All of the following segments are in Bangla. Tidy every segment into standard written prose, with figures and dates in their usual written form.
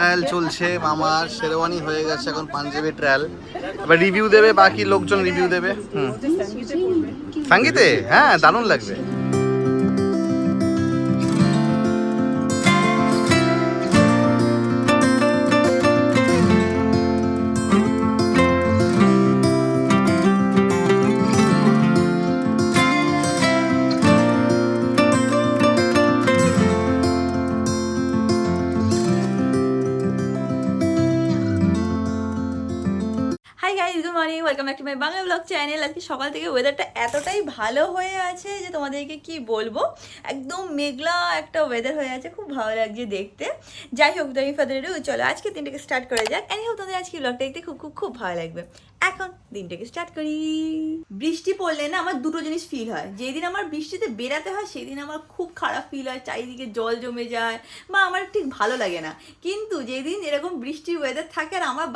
ট্রায়াল চলছে, মামার শেরওয়ানি হয়ে গেছে, এখন পাঞ্জাবি ট্রায়াল। এবার রিভিউ দেবে, বাকি লোকজন রিভিউ দেবে। সঙ্গীতে হ্যাঁ দারুণ লাগবে। Hi guys, good morning, welcome back to my Bangla blog channel. আজকে সকাল থেকে ওয়েদারটা এতটাই ভালো হয়ে আছে যে তোমাদেরকে কি বলবো, একদম মেঘলা একটা ওয়েদার হয়ে আছে, খুব ভালো লাগছে দেখতে। যাই হোক, দামি ফাদার চলো আজকে দিনটাকে স্টার্ট করা যাক। এনি হোক, তোমাদের আজকে ব্লগটা দেখতে খুব খুব খুব ভালো লাগবে। এখন দিনটাকে স্টার্ট করি। বৃষ্টি পড়লে না আমার দুটো জিনিস ফিল হয়। যেদিন আমার বৃষ্টিতে বেরাতে হয় সেদিন আমার খুব খারাপ ফিল হয়, চারিদিকে জল জমে যায় বা আমার ঠিক ভালো লাগে না। কিন্তু যেদিন এরকম বৃষ্টির ওয়েদার থাকে আর আমার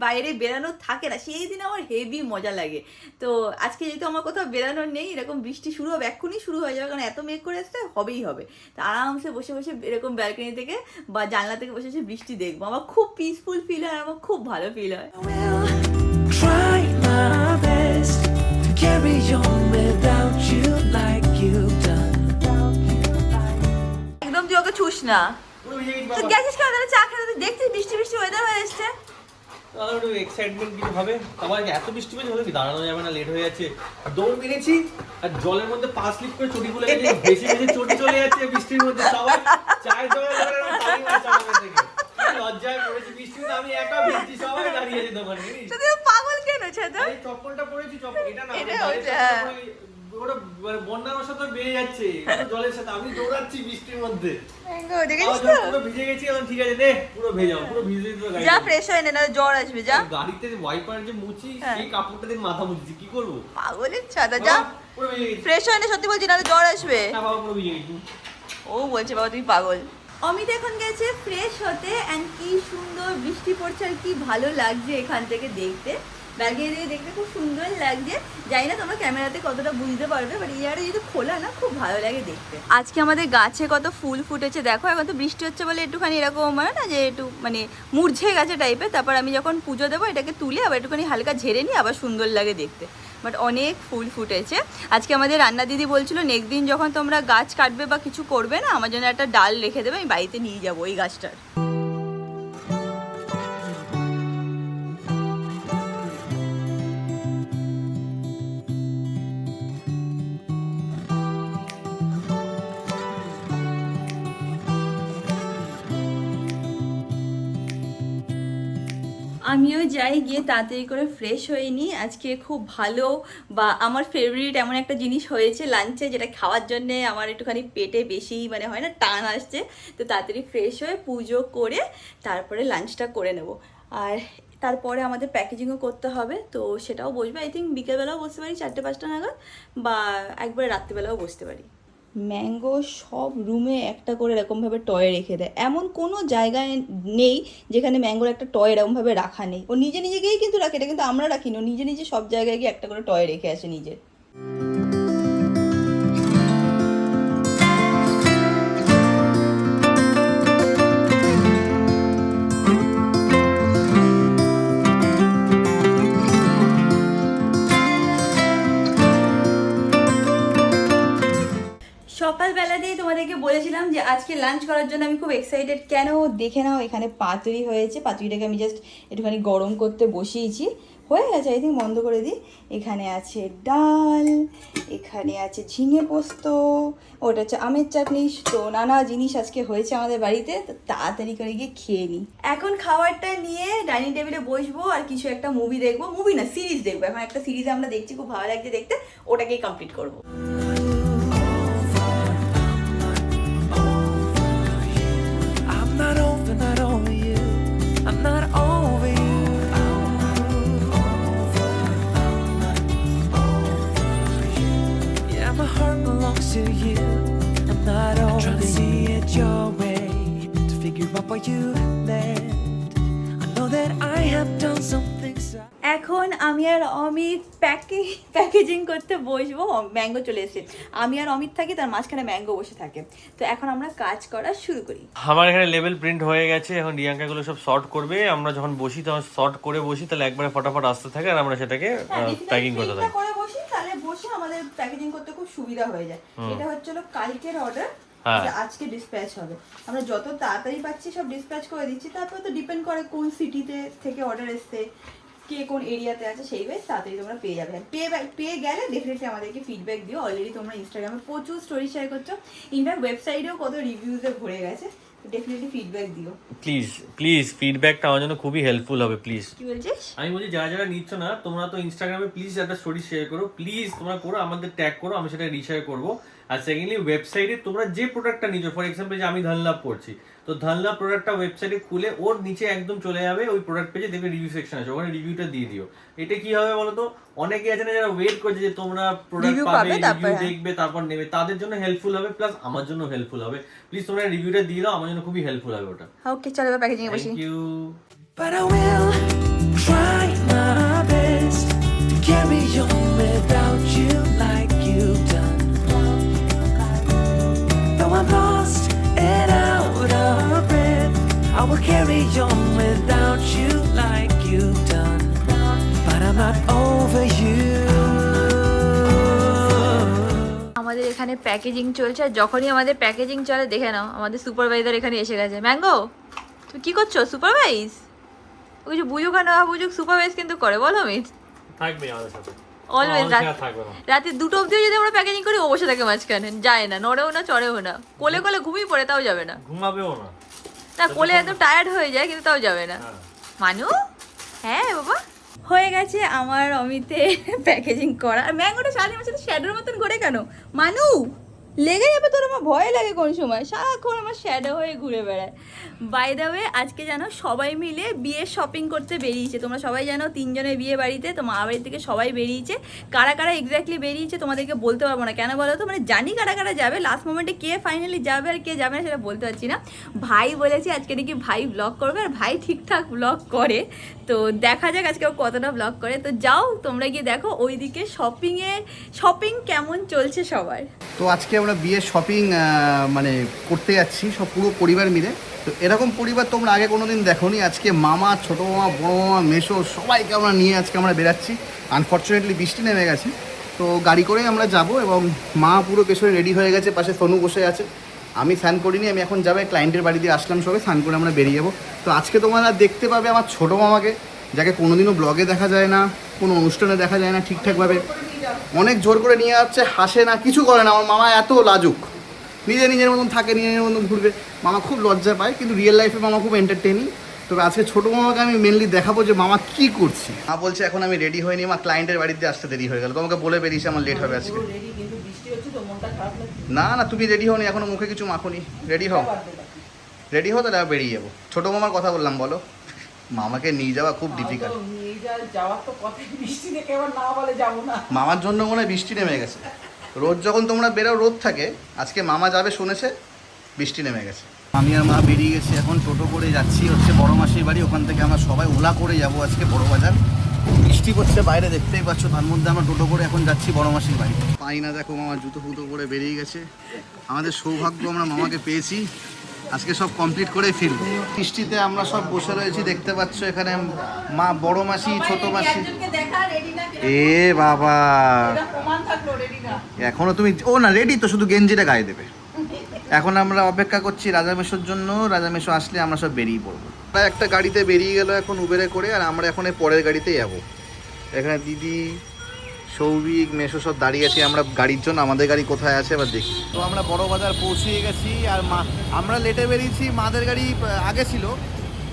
বাইরে বেরানো থাকে না, সেই দিন আমার হেভি মজা লাগে। তো আজকে যেহেতু আমার কোথাও বেরানোর নেই, এরকম বৃষ্টি শুরু হবে, এক্ষুনি শুরু হয়ে যাবে, কারণ এত মেঘ করে আসতে হবেই হবে। তো আরামসে বসে বসে এরকম ব্যালকনি থেকে বা জানলা থেকে বসে বসে বৃষ্টি দেখবো, আমার খুব পিসফুল ফিল হয়, আমার খুব ভালো ফিল হয়। Try my best to carry on without you like you've done. একদম তুই ওকে ছুস না। তুই গেছিস কেন তাহলে চা খেতে? তুই দেখছিস বৃষ্টি বৃষ্টি ওয়েদার হয়ে এসছে। তাহলে একটু এক্সাইটমেন্ট কিছু হবে। আমার এত বৃষ্টি পেয়েছে হলে কি দাঁড়ানো যাবে না, লেট হয়ে যাচ্ছে। দৌড় মেরেছি আর জলের মধ্যে পা স্লিপ করে চটি বলে গেছে, বেশি বেশি চটি চলে যাচ্ছে বৃষ্টির মধ্যে। সবাই চায়ের দোকানে লজ্জায় পড়েছি, বৃষ্টিতে আমি একা ভিজছি, সবাই দাঁড়িয়ে আছে দোকানে। তুই পাগল কেন ছেদা? এই চপ্পলটা পরেছি, এটা না এটা হচ্ছে, হ্যাঁ। ওটা বন্যার সাথে বেড়ে যাচ্ছে জলের সাথে, আমি দৌড়াচ্ছি বৃষ্টির মধ্যে। দেখেছিস তো? পুরো ভিজে গেছি এখন, ঠিক আছে নে পুরো ভেজাও, পুরো ভিজে তো গাড়ি। যা ফ্রেশ হয়ে নে, না জ্বর আসবে। যা গাড়িতে ওয়াইপার যে মুছি, সেই কাপড়টা দিয়ে মাথা মুছছি, কি করবো? পাগলের ছাদা, যা পুরো ভিজে গেছি। ফ্রেশ হয়ে নে, সত্যি বলছি, নাহলে জ্বর আসবে। হ্যাঁ বাবা, পুরো ভিজে গেছি। ও বলছে বাবা তুমি পাগল। অমিত এখন গেছে ফ্রেশ হতে, অ্যান্ড কি সুন্দর বৃষ্টি পড়ছে আর কি ভালো লাগছে এখান থেকে দেখতে। ব্যালকনি দিয়ে দেখতে খুব সুন্দর লাগছে। জানি না তোমরা ক্যামেরাতে কতটা বুঝতে পারবে, বাট ইয়ারে যদি খোলা না খুব ভালো লাগে দেখতে। আজকে আমাদের গাছে কত ফুল ফুটেছে দেখো। এখন তো বৃষ্টি হচ্ছে বলে একটুখানি এরকম মানে না যে একটু মানে মুরঝে গেছে টাইপের। তারপর আমি যখন পুজো দেবো এটাকে তুলে আবার একটুখানি হালকা ঝেড়ে নিই, আবার সুন্দর লাগে দেখতে। বাট অনেক ফুল ফুটেছে। আজকে আমাদের রান্না দিদি বলছিল নেক্সট দিন যখন তোমরা গাছ কাটবে বা কিছু করবে না, আমার জন্য একটা ডাল রেখে দেবে, আমি বাড়িতে নিয়ে যাবো ওই গাছটার। আমিও যাই, গিয়ে তাড়াতাড়ি করে ফ্রেশ হয়ে নিই। আজকে খুব ভালো বা আমার ফেভারিট এমন একটা জিনিস হয়েছে লাঞ্চে, যেটা খাওয়ার জন্যে আমার একটুখানি পেটে বেশি মানে হয় না টান আসছে। তো তাড়াতাড়ি ফ্রেশ হয়ে পুজো করে তারপরে লাঞ্চটা করে নেব। আর তারপরে আমাদের প্যাকেজিংও করতে হবে, তো সেটাও বসবে। আই থিঙ্ক বিকেলবেলাও বসতে পারি 4-5টা নাগাদ, বা একবারে রাত্রিবেলাও বসতে পারি। ম্যাঙ্গো সব রুমে একটা করে এরকমভাবে টয় রেখে দেয়। এমন কোনো জায়গায় নেই যেখানে ম্যাঙ্গোর একটা টয় এরকমভাবে রাখা নেই। ও নিজে নিজে গিয়েই কিন্তু রাখে, এটা কিন্তু আমরা রাখিনি, ও নিজে নিজে সব জায়গায় গিয়ে একটা করে টয় রেখে আসে নিজে। সকালবেলা দিয়ে তোমাদেরকে বলেছিলাম যে আজকে লাঞ্চ করার জন্য আমি খুব এক্সাইটেড। কেন দেখে নাও, এখানে পাতুরি হয়েছে। পাতুরিটাকে আমি জাস্ট একটুখানি গরম করতে বসিয়েছি, হয়ে গেছে আই থিঙ্ক, বন্ধ করে দিই। এখানে আছে ডাল, এখানে আছে ঝিঙে পোস্ত, ওটা হচ্ছে আমের চাটনি। তো নানা জিনিস আজকে হয়েছে আমাদের বাড়িতে, তো তাড়াতাড়ি করে গিয়ে খেয়ে নিই। এখন খাবারটা নিয়ে ডাইনিং টেবিলে বসবো আর কিছু একটা মুভি দেখবো। মুভি না, সিরিজ দেখবো। এখন একটা সিরিজ আমরা দেখছি, খুব ভালো লাগছে দেখতে, ওটাকেই কমপ্লিট করবো। Not over you. I'm not over you. Yeah, my heart belongs to you. I'm not over you. Trying to see it your way, to figure out where you land. I know that I have done something so. এখন আমি আর অমিত প্যাকেজিং করতে বসবো। ম্যাঙ্গো চলে এসেছে, আমি আর অমিত থাকি, তার মাঝখানে ম্যাঙ্গো বসে থাকে। তো এখন আমরা কাজ করা শুরু করি। আমার এখানে লেভেল প্রিন্ট হয়ে গেছে, এখন রিয়াঙ্কা গুলো সব সর্ট করবে। আমরা যখন বসি তখন সর্ট করে বসি, তাহলে একবারে ফটাফট আসতে থাকে আর আমরা সেটাকে প্যাকিং করতে থাকি। করে বসি, তাহলে বসে আমাদের প্যাকেজিং করতে খুব সুবিধা হয়ে যায়। এটা হচ্ছিল কালকের অর্ডার, আজকে ডিসপ্যাচ হবে। আমরা যত তাড়াতাড়ি পাচ্ছি সব ডিসপ্যাচ করে দিচ্ছি। তারপরে তো ডিপেন্ড করে কোন সিটিতে থেকে অর্ডার এসছে, কে কোন এরিয়াতে আছে, সেই ওয়ে তাড়াতাড়ি তোমরা পেয়ে যাবে। পেয়ে গেলে ডেফিনেটলি আমাদেরকে ফিডব্যাক দিও। অলরেডি তোমরা ইনস্টাগ্রামে প্রচুর স্টোরি শেয়ার করছো, ইনফ্যাক্ট ওয়েবসাইটেও কত রিভিউজে ভরে গেছে। ডেফিনেটলি ফিডব্যাক দিও প্লিজ ফিডব্যাকটা আমার জন্য খুবই হেল্পফুল হবে। প্লিজ কি বলছিস? আমি বলছি যারা যারা নিচ্ছ না, তোমরা তো ইনস্টাগ্রামে প্লিজ একটা স্টোরি শেয়ার করো, প্লিজ তোমরা করো, আমাদের ট্যাগ করো, আমি সেটা রিশেয়ার করবো। আর সেকেন্ডলি ওয়েবসাইটে তোমরা যে প্রোডাক্টটা নিচ্ছ, ফর এক্সাম্পল যে আমি ধানলাভ করছি, তো ধানলাভ প্রোডাক্টটা ওয়েবসাইটে খুলে ওর নিচে একদম চলে যাবে ওই প্রোডাক্ট পেজে, দেখবে রিভিউ সেকশন আছে, ওখানে রিভিউটা দিয়ে দিও। এটা কি হবে বলো তো, অনেকে আছে না যারা ওয়েট করছে যে তোমরা প্রোডাক্ট পাবে, রিভিউ দেখবে, তারপর নেবে, তাদের জন্য হেল্পফুল হবে, প্লাস আমার জন্য হেল্পফুল হবে। প্লিজ তোমরা রিভিউটা দিয়ে দাও, আমার জন্য খুবই হেল্পফুল হবে ওটা। ওকে, চলো এবার প্যাকেজিং এ বসি। Thank you. But I will try my best to carry on without you like you've done. Though I'm lost and out of breath, I will carry on without you like you've done. But I'm not over you. আমাদের এখানে প্যাকেজিং চলছে, আর যখনই আমাদের প্যাকেজিং চলে দেখে নাও আমাদের সুপারভাইজার এখানে এসে গেছে। ম্যাঙ্গো, তুমি কি করছো? সুপারভাইজ? ওই যে বুঝুক আর না বুঝুক সুপারভাইজ কিন্তু করে, বলো অমিত? থাকবে আমাদের সাথে অলওয়েজ। রাতে 2টো অবধিও যদি আমরা প্যাকেজিং করি, ও বসে থাকে মাঝখানে, যায় না, নড়েও না, চড়েও না, কোলে কোলে ঘুমিয়ে পড়ে, তাও যাবে না। ঘুমাবেও না, না কোলে একদম টায়ার্ড হয়ে যায়, কিন্তু তাও যাবে না। মানু, হ্যাঁ বাবা, হয়ে গেছে আমার অমিতের প্যাকেজিং করা। আর ম্যাঙ্গোটা সারাদিন আমার সাথে শ্যাডোর মতন করে কেন? মানু, লেগে যাবে তোর, আমার ভয় লাগে কোন সময়, সারাক্ষণ আমার শ্যাডো হয়ে ঘুরে বেড়ায়। বাই দ্য ওয়ে, আজকে জানো সবাই মিলে বিয়ের শপিং করতে বেরিয়েছে। তোমরা সবাই জানো 3 জনের বিয়ে বাড়িতে, তো মা বাড়ি থেকে সবাই বেরিয়েছে। কারা কারা এক্স্যাক্টলি বেরিয়েছে তোমাদেরকে বলতে পারবো না, কেন বলো তো, মানে জানি কারা কারা যাবে, লাস্ট মোমেন্টে কে ফাইনালি যাবে আর কে যাবে না সেটা বলতে পারছি না। ভাই বলেছে আজকে নাকি ভাই ব্লগ করবে, আর ভাই ঠিকঠাক ব্লগ করে, তো দেখা যাক আজকে ও কতটা ব্লগ করে। তো যাও তোমরা গিয়ে দেখো ওইদিকে শপিং কেমন চলছে সবার। তো আজকে আমরা বিয়ের শপিং মানে করতে যাচ্ছি সব পুরো পরিবার মিলে। তো এরকম পরিবার তোমরা আগে কোনোদিন দেখোনি। আজকে মামা, ছোটো মামা, বড়ো মামা, মেসো সবাইকে আমরা নিয়ে আজকে আমরা বেরাচ্ছি। আনফর্চুনেটলি বৃষ্টি নেমে গেছে, তো গাড়ি করেই আমরা যাব। এবং মা পুরো পেছনে রেডি হয়ে গেছে, পাশে সোনু বসে আছে। আমি স্নান করিনি, আমি এখন যাবো ক্লায়েন্টের বাড়ি দিয়ে আসলাম, সবাই স্নান করে আমরা বেরিয়ে যাবো। তো আজকে তোমরা দেখতে পাবে আমার ছোটো মামাকে, যাকে কোনোদিনও ব্লগে দেখা যায় না, কোনো অনুষ্ঠানে দেখা যায় না ঠিকঠাকভাবে। অনেক জোর করে নিয়ে যাচ্ছে, হাসে না, কিছু করে না। আমার মামা এত লাজুক, নিজের মতন থাকে, নিজের মতন ঘুরবে। মামা খুব লজ্জা পায়, কিন্তু রিয়েল লাইফে মামা খুব এন্টারটেনিং। তবে আজকে ছোটো মামাকে আমি মেনলি দেখাবো যে মামা কী করছি। মা বলছে এখন আমি রেডি হয়নি, মা ক্লায়েন্টের বাড়িতে আসতে দেরি হয়ে গেল, তোমাকে বলে বেরিয়েছে আমার লেট হবে আজকে। না না, তুমি রেডি হওনি এখনো, মুখে কিছু মাখোনি। রেডি হও তাহলে বেরিয়ে যাবো। ছোটো মামার কথা বললাম, বলো। মামাকে নিয়ে যাওয়া খুব ডিফিকাল্ট। মামার জন্য মনে হয় বৃষ্টি নেমে গেছে। রোদ যখন তোমরা বেরো রোদ থাকে, আজকে মামা যাবে শুনেছে, বৃষ্টি নেমে গেছে। আমি আর মা বেরিয়ে গেছি, এখন টোটো করে যাচ্ছি হচ্ছে বড় মাসির বাড়ি। ওখান থেকে আমরা সবাই ওলা করে যাব আজকে বড় বাজার। বৃষ্টি পড়ছে বাইরে, দেখতেই পাচ্ছ, তার মধ্যে আমরা টোটো করে এখন যাচ্ছি বড় মাসির বাড়ি। পাই না, দেখো মামা জুতো ফুতো করে বেরিয়ে গেছে। আমাদের সৌভাগ্য, আমরা মামাকে পেয়েছি। আজকে সব কমপ্লিট করে ফিরব। বৃষ্টিতে আমরা সব বসে রয়েছি, দেখতে পাচ্ছ এখানে মা, বড় মাসি, ছোট মাসি। এ বাবা, এখনো তুমি না রেডি তো, শুধু গেঞ্জিটা গায়ে দেবে। এখন আমরা অপেক্ষা করছি রাজামেশোর জন্য। রাজামেশো আসলে আমরা সব বেরিয়ে পড়বো। একটা গাড়িতে বেরিয়ে গেল এখন উবেরে করে, আর আমরা এখন পরের গাড়িতে যাবো। এখানে দিদি, সৌভিক, মেশো সব দাঁড়িয়ে আছি আমরা গাড়ির জন্য। আমাদের গাড়ি কোথায় আছে এবার দেখি। তো আমরা বড় বাজার পৌঁছে গেছি, আর আমরা লেটে বেরিয়েছি, মাদের গাড়ি আগে ছিল,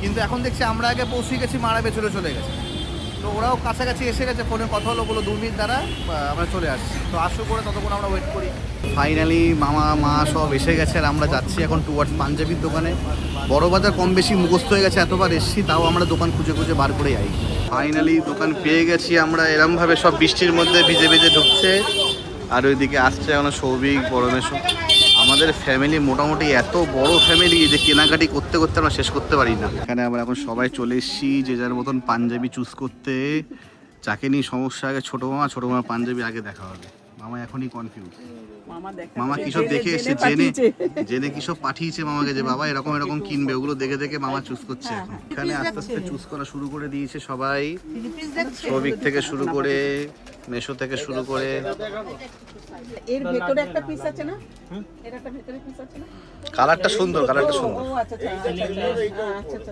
কিন্তু এখন দেখছি আমরা আগে পৌঁছে গেছি, মারা পেছনে চলে গেছে। তো ওরাও কাছাকাছি এসে গেছে, ফোনে কথা হলো, বলো 2 মিনিট দ্বারা আমরা চলে আসছি। তো আসো করে ততক্ষণ আমরা ওয়েট করি। ফাইনালি মামা, মা সব এসে গেছে, আর আমরা যাচ্ছি এখন টুয়ার্ডস পাঞ্জাবির দোকানে। বড় বাজার কম বেশি মুখস্থ হয়ে গেছে, এতবার এসছি, তাও আমরা দোকান খুঁজে খুঁজে বার করে যাই। ফাইনালি দোকান পেয়ে গেছি আমরা। এরমভাবে সব বৃষ্টির মধ্যে ভিজে ভিজে ঢুকছে, আর ওইদিকে আসছে এখন সৌভিক, বড় মেশো। আমাদের ফ্যামিলি মোটামুটি এত বড় ফ্যামিলি যে কেনাকাটি করতে করতে আমরা শেষ করতে পারি না। এখানে আমরা এখন সবাই চলে এসেছি যে যার মতন পাঞ্জাবি চুজ করতে। যাকে নিয়ে সমস্যা আগে ছোট মামা পাঞ্জাবি আগে দেখা হবে। মামা এখনই কনফিউজ। মামা কিসব দেখে এসছে, জেনে কিসব পাঠিয়েছে মামাকে যে বাবা এরকম এরকম কিনবে, ওগুলো দেখে দেখে মামা চুজ করছে এখন। এখানে আস্তে আস্তে চুজ করা শুরু করে দিয়েছে সবাই, সবিক থেকে শুরু করে মেশো থেকে শুরু করে। এর ভেতরে একটা পিস আছে না, এর একটা ভেতরে পিস আছে না। কালারটা সুন্দর, কালারটা সুন্দর। ও আচ্ছা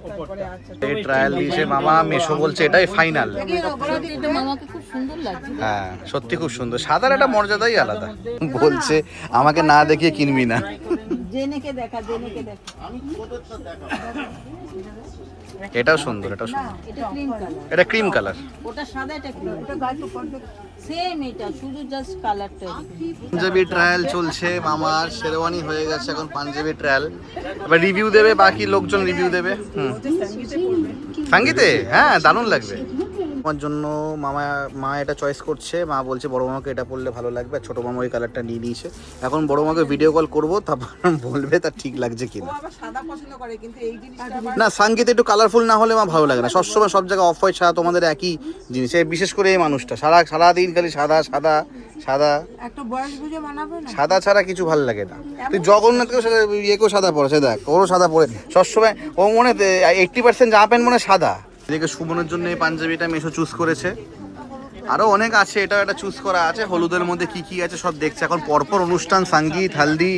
তারপরে আচ্ছা এই ট্রায়াল দিয়েছে মামা, মেশো বলছে এটাই ফাইনাল। এটা মামাকে খুব সুন্দর লাগছে। হ্যাঁ সত্যি খুব সুন্দর, সাদার একটা মর্যাদাই আলাদা। বলছে আমাকে না দেখিয়ে কিনবি না। জেনেকে দেখা। এটাও সুন্দর, এটাও সুন্দর। এটা ক্রিম কালার, এটা ক্রিম কালার। ওটা সাদা, এটা ক্রিম। ওটা গায়ে সেম, এটা শুধু জাস্ট কালারটা। পাঞ্জাবি ট্রায়াল চলছে মামার, শেরওয়ানি হয়ে গেছে, এখন পাঞ্জাবি ট্রায়াল। এবার রিভিউ দেবে, বাকি লোকজন রিভিউ দেবে। সঙ্গীতে হ্যাঁ দারুণ লাগবে। আমার জন্য মা এটা চয়েস করছে। মা বলছে বড় মামাকে এটা পরলে ভালো লাগবে, আর ছোট মামা ওই কালারটা নিয়ে নিয়েছে। এখন বড় মামাকে ভিডিও কল করবো, তারপর বলবে তার ঠিক লাগছে কিনা। আবার সাদা পছন্দ করে, কিন্তু এই জিনিসটা না সঙ্গীতে একটু কালারফুল না হলে আমার ভালো লাগে না। সবসময় সব জায়গায় অফ হোয়াইট ছাড়া তোমাদের একই জিনিস, বিশেষ করে এই মানুষটা সারাদিন খালি সাদা সাদা সাদা। একটা বয়স বুঝে মানাবে না। সাদা ছাড়া কিছু ভালো লাগে না। তুই জগন্নাথকেও সাদা, ইয়েকেও সাদা পড়েছে, দেখ ওরও সাদা পরে সবসময়। ও মনে 80% জামা প্যান্ট মনে সাদা। এদিকে সুমনের জন্য এই পাঞ্জাবিটা মেশো চুজ করেছে। আরও অনেক আছে, এটাও একটা চুজ করা আছে। হলুদের মধ্যে কি কি আছে সব দেখছে এখন। পরপর অনুষ্ঠান, সঙ্গীত, হালদি,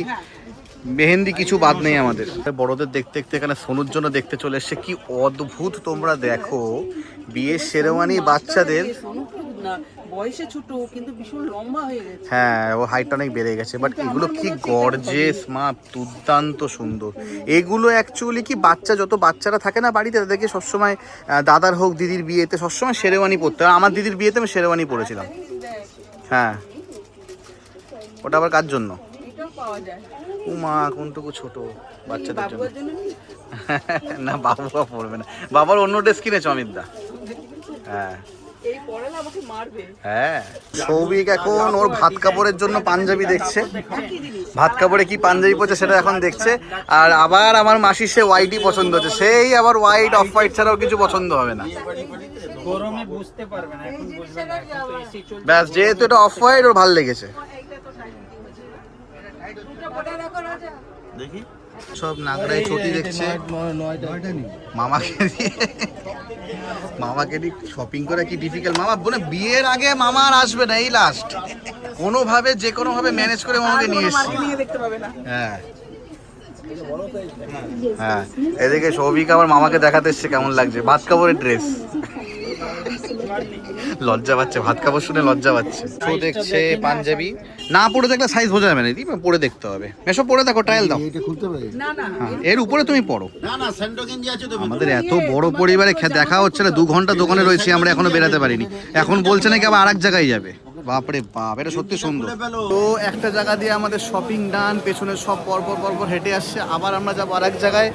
মেহেন্দি, কিছু বাদ নেই আমাদের। বড়দের দেখতে দেখতে এখানে সোনুর জন্য দেখতে চলে এসছে। কি অদ্ভুত তোমরা দেখো, বিয়ের শেরওয়ানি বাচ্চাদের। বয়সে ছোট কিন্তু ভীষণ লম্বা হয়ে গেছে। হ্যাঁ ও হাইট অনেক বেড়ে গেছে, বাট এগুলো কি গর্জেস মা, দুর্দান্ত সুন্দর। এগুলো অ্যাকচুয়ালি কি যত বাচ্চারা থাকে না বাড়িতে, তাদেরকে সবসময় দাদার হোক দিদির বিয়েতে সবসময় শেরওয়ানি পরতে হয়। আমার দিদির বিয়েতে আমি শেরওয়ানি পরেছিলাম। হ্যাঁ ওটা আবার কার জন্য? এটাও পাওয়া যায়। ও মা কোনটুকু ছোট বাচ্চাদের জন্য। না বাবুরা পরবে না, বাবার অন্য ড্রেস কিনেছে অমিতদা। হ্যাঁ এই পরে না আমাকে মারবে। হ্যাঁ সৌভিক এখন ওর ভাত কাপড়ের জন্য পাঞ্জাবি দেখছে। ভাত কাপড়ে কি পাঞ্জাবি পড়ছে সেটা এখন দেখছে। আর আবার আমার মাসির সে হোয়াইটই পছন্দ হচ্ছে, সেই আবার হোয়াইট, অফ হোয়াইট ছাড়াও কিছু পছন্দ হবে না। গরমে বুঝতে পারবে না, এখন বুঝবে না, এখন তো এসি চলছে। ব্যাস যেহেতু এটা অফ হোয়াইট ওর ভালো লেগেছে। দেখি সব নাগরাই ছুটি দেখছে। মামাকে দিয়ে শপিং করা কি ডিফিকাল্ট। মামা বলে বিয়ের আগে মামা আর আসবে না, এই লাস্ট কোনোভাবে যে কোনোভাবে ম্যানেজ করে মামাকে নিয়ে এসছি। হ্যাঁ হ্যাঁ এদিকে সৌভিক আবার মামাকে দেখাতে এসছে কেমন লাগছে ভাত কাপড়ের ড্রেস। লজ্জা পাচ্ছে, ভাত কাপড় শুনে লজ্জা পাচ্ছে। তো দেখছে পাঞ্জাবি, না পরে দেখলে সাইজ বোঝা যাবে না, পরে দেখতে হবে। এসব পরে দেখো, ট্রায়াল দাও। হ্যাঁ এর উপরে তুমি পড়ো। আমাদের এত বড় পরিবারে দেখা হচ্ছে না, 2 ঘন্টা দোকানে রয়েছি আমরা, এখনো বেরাতে পারিনি। এখন বলছে নাকি আবার আরেক জায়গায় যাবে। বাপরে বাপ, এটা সত্যি সুন্দর। তো একটা জায়গা দিয়ে আমাদের শপিং ডান, পেছনে সব পরপর হেঁটে আসছে। আবার আমরা যাবো আরেক জায়গায়,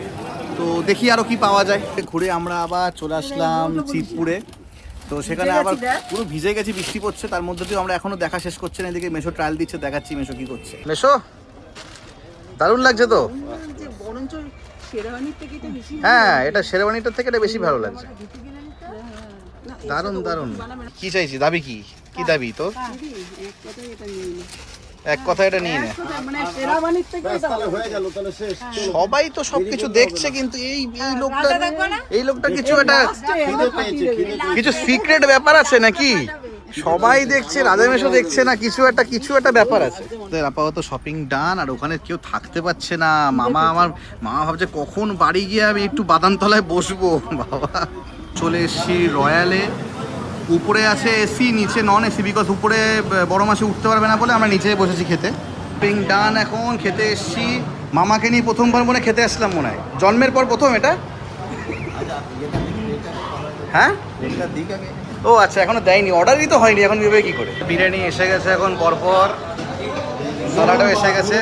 তো দেখি আরো কি পাওয়া যায়। ঘুরে আমরা আবার চলে আসলাম চিতপুরে। তো সেখানে আবার পুরো ভিজে গেছি, বৃষ্টি পড়ছে, তার মধ্যে দিয়ে আমরা এখনো দেখা শেষ করছি না। এদিকে মেশো ট্রায়াল দিচ্ছে, দেখাচ্ছি মেশো কি করছে। মেশো দারুণ লাগছে তো। বরঞ্চ শেরওয়ানির থেকে এটা বেশি। হ্যাঁ এটা শেরওয়ানিটার থেকে এটা বেশি ভালো লাগছে। দারুণ দারুণ। কি চাইছি, দাবি কি কি দাবি তোর? এক কথা এটা নিয়ে নে। মানে শেরওয়ানির থেকে এটা সবাই তো সবকিছু দেখছে, কিন্তু এই লোকটা কিছু সিক্রেট ব্যাপার আছে নাকি? সবাই দেখছে, রাজামেশও দেখছে না, কিছু একটা ব্যাপার আছে। আপাতত শপিং ডান, আর ওখানে কেউ থাকতে পারছে না। মামা ভাবছে কখন বাড়ি গিয়ে আমি একটু বাদামতলায় বসবো। বাবা চলে এসছি রয়্যালে। উপরে আছে এসি, নিচে নন এসি, বিকজ উপরে বড় মাসে উঠতে পারবে না বলে আমরা নিচে বসেছি খেতে। শপিং ডান, এখন খেতে এসছি। মামাকে নিয়ে প্রথমবার মনে খেতে আসলাম, মনে হয় জন্মের পর প্রথম এটা। হ্যাঁ ও আচ্ছা, এখনো দেয়নি, অর্ডারই তো হয়নি, এখন দেবে কি করে। বিরিয়ানি এসে গেছে এখন পরপর, সালাডও এসে গেছে।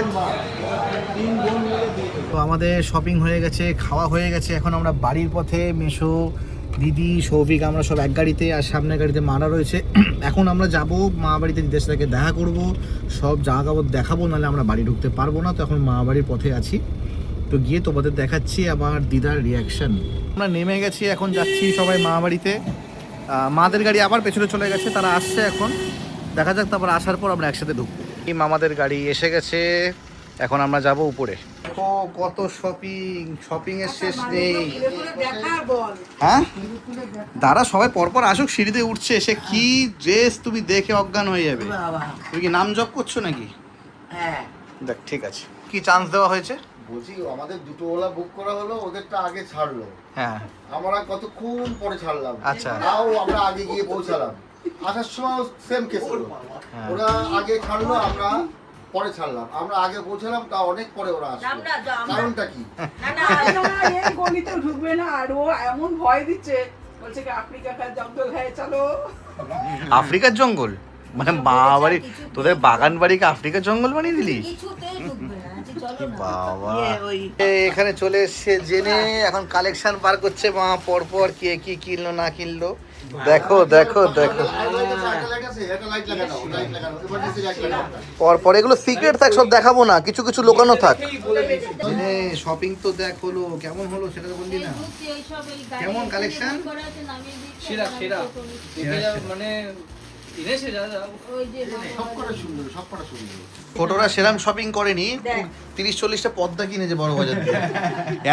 তো আমাদের শপিং হয়ে গেছে, খাওয়া হয়ে গেছে, এখন আমরা বাড়ির পথে। মেশো দিদি সৌভিক আমরা সব এক গাড়িতে, আর সামনের গাড়িতে মারা রয়েছে। এখন আমরা যাব মা বাড়িতে, দিদির সাথে দেখা করব, সব জায়গা দেখাবো, নাহলে আমরা বাড়ি ঢুকতে পারবো না। তো এখন মা বাড়ির পথে আছি, তো গিয়ে তোমাদের দেখাচ্ছি আমার দিদার রিয়াকশন। আমরা নেমে গেছি, এখন যাচ্ছি সবাই মা বাড়িতে। মাদের গাড়ি আবার পেছনে চলে গেছে, তারা আসছে এখন, দেখা যাক তারপর আসার পর আমরা একসাথে ঢুকবো। এই মামাদের গাড়ি এসে গেছে, এখন আমরা যাব উপরে। ও কত শপিং এর শেষ নেই। হ্যাঁ দাঁড়া, সবাই পরপর আসুক, সিঁড়িতে উঠছে, সে কি ড্রেস তুমি দেখে অজ্ঞান হয়ে যাবে। তুমি কি নাম জপ করছো নাকি? হ্যাঁ দেখ ঠিক আছে, কি চান্স দেওয়া হয়েছে? বলছি আমাদের দুটো ওলা বুক করা হলো, ওদেরটা আগে ছাড়লো, হ্যাঁ আমরা কতক্ষণ পরে ছাড়লাম। আচ্ছা। তাও আমরা আগে গিয়ে পৌঁছালাম, আসার সময় সেম কেস হলো। ওরা আগে ছাড়লো, আমরা পরে ছাড়লাম, আমরা আগে পৌঁছালাম, তা অনেক পরে ওরা আসলো। কারণটা কি? গলিতেও ঢুকবে না, আর ও এমন ভয় দিচ্ছে, বলছে কি আফ্রিকা কা জঙ্গল হ্যায় চলো। আফ্রিকার জঙ্গল মানে মা বাড়ি, তোদের বাগান বাড়িকে আফ্রিকার জঙ্গল বানিয়ে দিলি? বাবা এখানে চলে এসছে জেনে, এখন কালেকশন বার করছে মা, পরপর কে কি কিনলো না কিনলো। দেখো দেখো দেখো, পরপর এগুলো সিক্রেট থাক, সব দেখাবো না, কিছু কিছু লোকানো থাক। জেনে শপিং তো দেখ হলো, কেমন হলো সেটা তো বললি না। কেমন কালেকশন? সেরা সেরা মানে এনেছে দাদা, ছোটরা সেরাম শপিং করেনি, 30-40টা পর্দা কিনেছে বড় বাজার থেকে।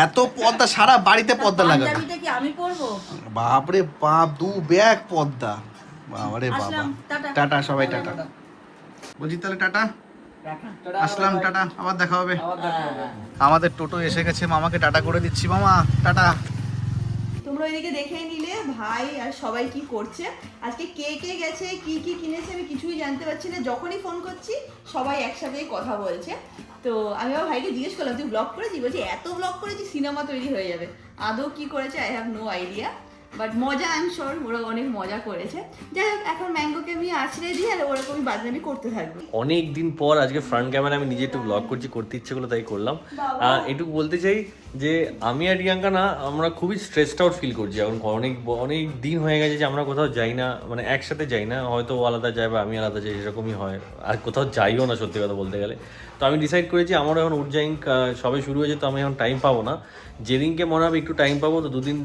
এত পর্দা, সারা বাড়িতে পর্দা লাগানো। বাপরে বাপ, 2 ব্যাগ পর্দা, বাবারে বাবা। টাটা সবাই, টাটা বলছি, তাহলে টাটা, আসলাম, টাটা, আবার দেখা হবে। আমাদের টোটো এসে গেছে, মামাকে টাটা করে দিচ্ছি। মামা টাটা। তোমরা ওইদিকে দেখেই নিলে ভাই আর সবাই কি করছে। আজকে কে কে গেছে, কি কি কিনেছে আমি কিছুই জানতে পারছি না। যখনই ফোন করছি সবাই একসাথেই কথা বলছে। তো আমি আমার ভাইকে জিজ্ঞেস করলাম তুই ব্লগ করেছি? বলছি এত ব্লগ করেছি সিনেমা তৈরি হয়ে যাবে। আদৌ কি করেছে I have no idea, but মজা আই এম শিওর ওরা অনেক মজা করেছে। যাই হোক, এখন ম্যাঙ্গোকে আমি আছড়ে দিই আর ওরকমই বাদনামি করতে থাকবে। অনেক দিন পর আজকে ফ্রন্ট ক্যামেরা আমি নিজে একটু ব্লগ করছি, করতে ইচ্ছে করলো তাই করলাম। এটুকু বলতে চাই যে আমি আর রিয়াঙ্কা না, আমরা খুবই স্ট্রেসড আউট ফিল করছি এখন। অনেক দিন হয়ে গেছে যে আমরা কোথাও যাই না, মানে একসাথে যাই না, হয়তো ও আলাদা যায় বা আমি আলাদা যাই, এরকমই হয়। আর কোথাও যাইও না সত্যি কথা বলতে গেলে। তো আমি ডিসাইড করেছি আমারও এখন উজ্জাইন সবে শুরু হয়েছে, তো আমি এখন টাইম পাবো না। যেদিনকে মনে হবে একটু টাইম পাবো, তো 2 দিন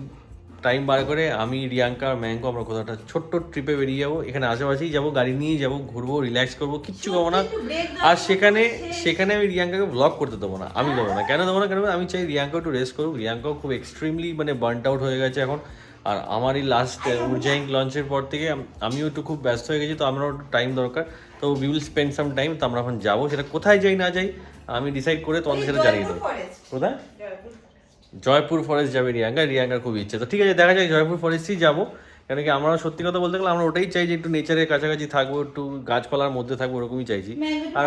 টাইম বার করে আমি, রিয়াঙ্কা আর ম্যাঙ্গো আমরা কোথাও একটা ছোট্ট ট্রিপে বেরিয়ে যাবো। এখানে আশেপাশেই যাবো, গাড়ি নিয়ে যাবো, ঘুরবো, রিল্যাক্স করবো, কিচ্ছু করবো না। আর সেখানে আমি রিয়াঙ্কাকে ব্লগ করতে দেবো না, আমি দেবো না। কেন দেবো না? কেন আমি চাই রিয়াঙ্কা একটু রেস্ট করুক। রিয়াঙ্কাও খুব এক্সট্রিমলি মানে বার্নড আউট হয়ে গেছে এখন। আর আমার এই লাস্ট উজ্জাইন লঞ্চের পর থেকে আমিও একটু খুব ব্যস্ত হয়ে গেছি, তো আমারও একটু টাইম দরকার। তো we will spend some time. তো আমরা এখন যাবো, সেটা কোথায় যাই না যাই আমি ডিসাইড করে তোমাদের সেটা জানিয়ে দেবো। কোথায়? জয়পুর ফরেস্ট যাবে রিয়াঙ্কার খুব ইচ্ছে। তো ঠিক আছে, দেখা যায় জয়পুর ফরেস্টই যাবো। কেন কি আমরা সত্যি কথা বলতে গেলে আমরা ওটাই চাই যে একটু নেচারের কাছাকাছি থাকবো, একটু গাছপালার মধ্যে থাকবো, ওরকমই চাইছি। আর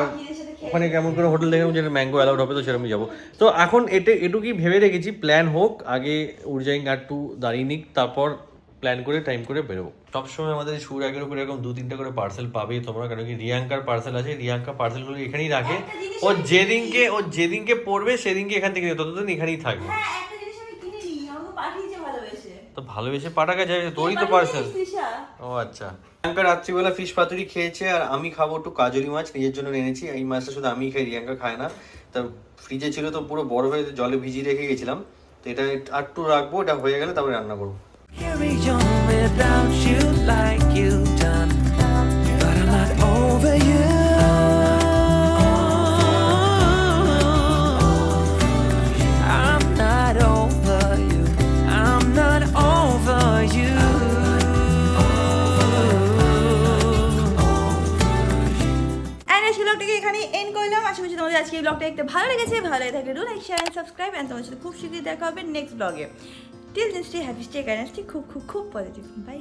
ওখানে কেমন করে হোটেল দেখে যেটা ম্যাঙ্গো অ্যালাউড হবে, তো সেরকমই যাবো। তো এখন এটুকুই ভেবে রেখেছি, প্ল্যান হোক, আগে উজ্জাইন আর একটু দাঁড়িয়ে নিক, তারপর প্ল্যান করে টাইম করে বেরোবো। সবসময় আমাদের সুর আগের উপরে এরকম 2-3টা করে পার্সেল পাবেই তোমরা। কেন কি রিয়াঙ্কার পার্সেল আছে, রিয়াঙ্কা পার্সেলগুলো এখানেই রাখে। ও যেদিনকে পড়বে সেদিনকে এখান থেকে ততদিন এখানেই থাকবে। তো ভালোবেসে পাঠাকা যায়, তোরই তো পার্সেল। ও আচ্ছা। রিয়াঙ্কা রাত্রিবেলা ফিশ পাতুরি খেয়েছে, আর আমি খাবো একটু কাজলি মাছ, নিজের জন্য এনেছি। এই মাছটা শুধু আমি খাই, রিয়াঙ্কা খায় না। তা ফ্রিজে ছিল তো পুরো বরফ হয়ে জলে ভিজিয়ে রেখে গেছিলাম, তো এটা আর একটু রাখবো, এটা হয়ে গেলে তারপরে রান্না করবো। Carry on without you like you've done, but I'm not over you. I'm not over you. I'm not over you. ব্লগটাকে এখানে এন্ড করলাম। আশা করছি তোমাদের আজকে এই ব্লগটা দেখতে ভালো লেগেছে। ভালো লাগে থাকলে do like, share and subscribe. And তোমার সাথে খুব শীঘ্রই দেখা হবে নেক্সট ব্লগে। Till then stay happy, stay kind, stay খুব খুব খুব পজিটিভ। বাই।